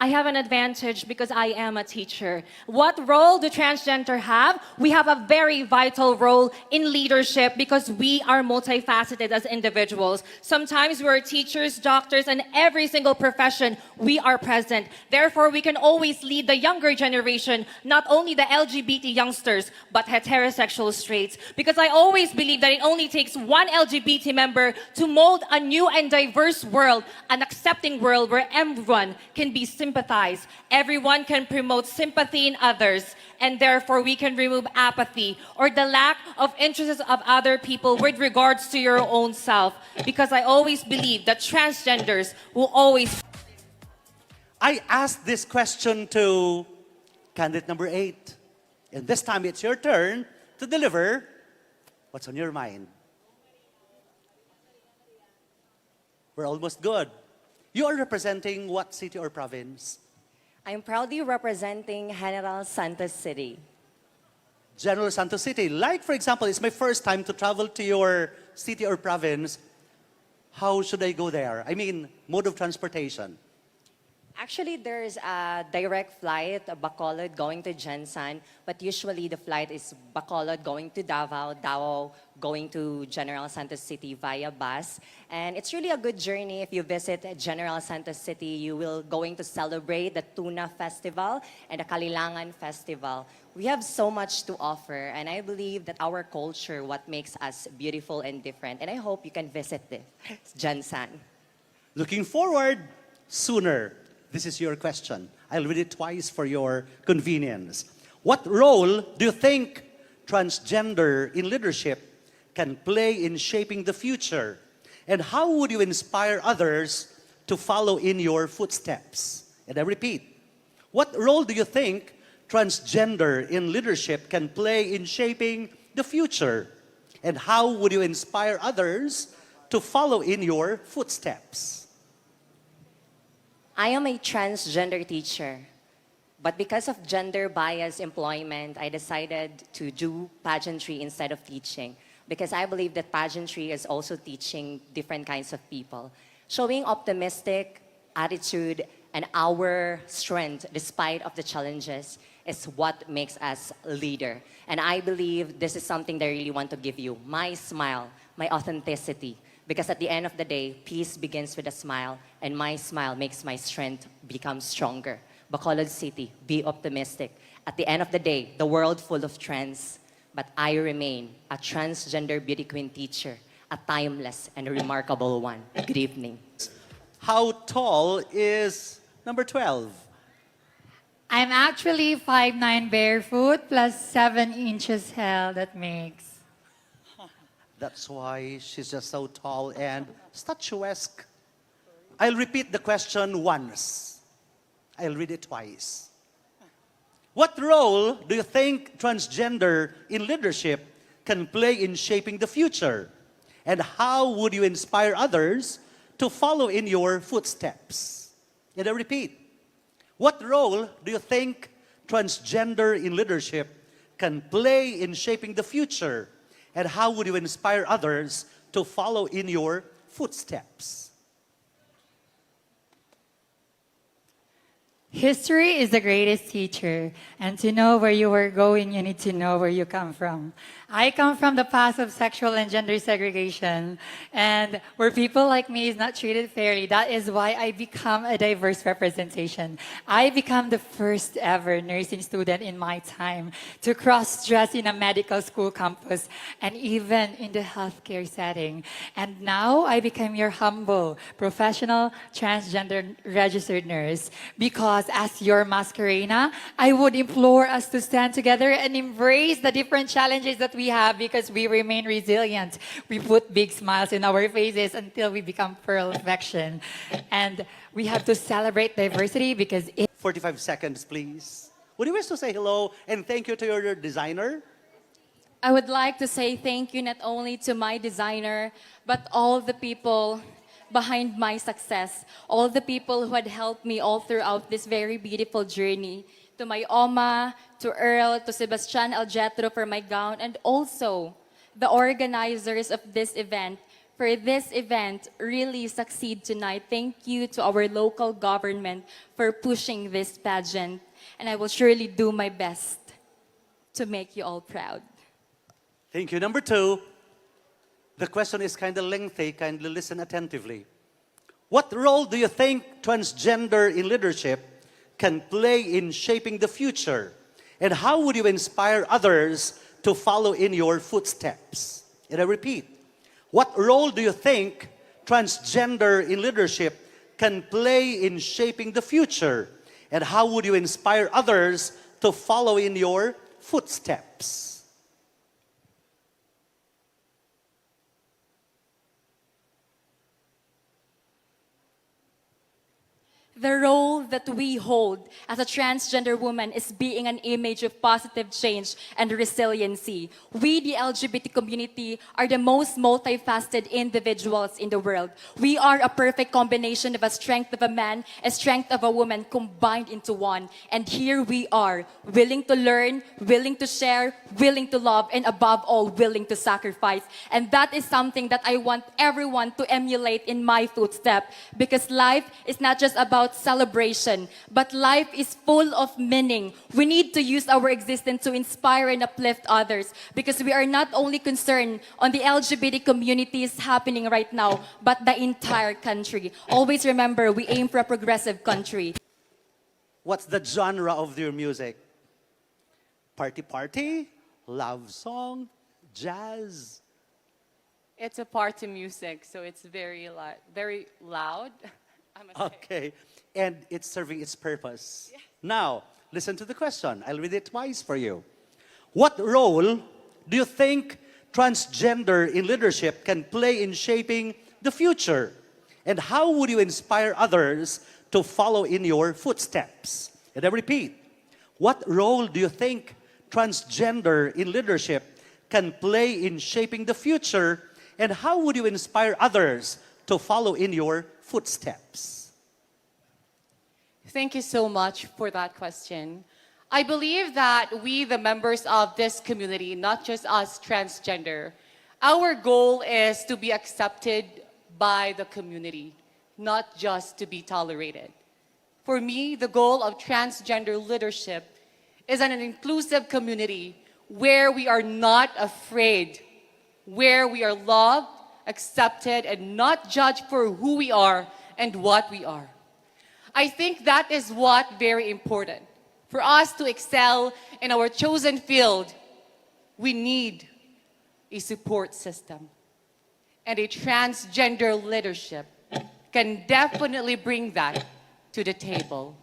I have an advantage because I am a teacher. What role do transgender have? We have a very vital role in leadership because we are multifaceted as individuals. Sometimes we're teachers, doctors, and every single profession we are present. Therefore, we can always lead the younger generation, not only the LGBT youngsters, but heterosexual straights. Because I always believe that it only takes one LGBT member to mold a new and diverse world, an accepting world where everyone can be sympathize. Everyone can promote sympathy in others, and therefore we can remove apathy or the lack of interests of other people with regards to your own self. Because I always believe that transgenders will always... I asked this question to candidate number 8. And this time it's your turn to deliver what's on your mind. We're almost good. You are representing what city or province? I'm proudly representing General Santos City. General Santos City. Like, for example, it's my first time to travel to your city or province. How should I go there? I mean, mode of transportation. Actually, there's a direct flight, a BACOLOD going to Jensan, but usually the flight is BACOLOD going to Davao, Davao going to General Santos City via bus. And it's really a good journey. If you visit General Santos City, you will going to celebrate the Tuna Festival and the Kalilangan Festival. We have so much to offer, and I believe that our culture, what makes us beautiful and different. And I hope you can visit this Jensan. Looking forward sooner. This is your question. I'll read it twice for your convenience. What role do you think transgender in leadership can play in shaping the future? And how would you inspire others to follow in your footsteps? And I repeat, what role do you think transgender in leadership can play in shaping the future? And how would you inspire others to follow in your footsteps? I am a transgender teacher, but because of gender bias employment, I decided to do pageantry instead of teaching because I believe that pageantry is also teaching different kinds of people. Showing optimistic attitude and our strength despite of the challenges is what makes us a leader. And I believe this is something that I really want to give you, my smile, my authenticity. Because at the end of the day, peace begins with a smile, and my smile makes my strength become stronger. Bacolod City, be optimistic. At the end of the day, the world full of trends, but I remain a transgender beauty queen teacher, a timeless and a remarkable one. Good evening. How tall is number 12? I'm actually 5'9" barefoot plus 7 inches hell that makes. That's why she's just so tall and statuesque. I'll repeat the question once. I'll read it twice. What role do you think transgender in leadership can play in shaping the future? And how would you inspire others to follow in your footsteps? And I repeat, what role do you think transgender in leadership can play in shaping the future? And how would you inspire others to follow in your footsteps? History is the greatest teacher, and to know where you are going, you need to know where you come from. I come from the past of sexual and gender segregation, and where people like me is not treated fairly. That is why I become a diverse representation. I become the first ever nursing student in my time to cross-dress in a medical school campus and even in the healthcare setting. And now I become your humble, professional, transgender registered nurse because as your Masskareyna, I would implore us to stand together and embrace the different challenges that we have because we remain resilient. We put big smiles in our faces until we become perfection. And we have to celebrate diversity because 45 seconds, please. Would you wish to say hello and thank you to your designer? I would like to say thank you not only to my designer, but all the people behind my success, all the people who had helped me all throughout this very beautiful journey. To my Oma, to Earl, to Sebastian Algetro for my gown, and also the organizers of this event, for this event really succeed tonight. Thank you to our local government for pushing this pageant. And I will surely do my best to make you all proud. Thank you. Number two, the question is kind of lengthy. Kindly listen attentively. What role do you think transgender in leadership can play in shaping the future? And how would you inspire others to follow in your footsteps? And I repeat, what role do you think transgender in leadership can play in shaping the future? And how would you inspire others to follow in your footsteps? The role that we hold as a transgender woman is being an image of positive change and resiliency. We, the LGBT community, are the most multifaceted individuals in the world. We are a perfect combination of a strength of a man, a strength of a woman combined into one. And here we are, willing to learn, willing to share, willing to love, and above all, willing to sacrifice. And that is something that I want everyone to emulate in my footstep, because life is not just about celebration, but life is full of meaning. We need to use our existence to inspire and uplift others, because we are not only concerned on the LGBT communities happening right now, but the entire country. Always remember, we aim for a progressive country. What's the genre of your music? Party, love song, jazz? It's a party music, so it's very loud. I must say. Okay, and it's serving its purpose. Now, listen to the question. I'll read it twice for you. What role do you think transgender in leadership can play in shaping the future? And how would you inspire others to follow in your footsteps? And I repeat, what role do you think transgender in leadership can play in shaping the future? And how would you inspire others to follow in your footsteps? Thank you so much for that question. I believe that we, the members of this community, not just us transgender, our goal is to be accepted by the community, not just to be tolerated. For me, the goal of transgender leadership is an inclusive community where we are not afraid, where we are loved, accepted, and not judged for who we are and what we are. I think that is what very important. For us to excel in our chosen field, we need a support system. And a transgender leadership can definitely bring that to the table.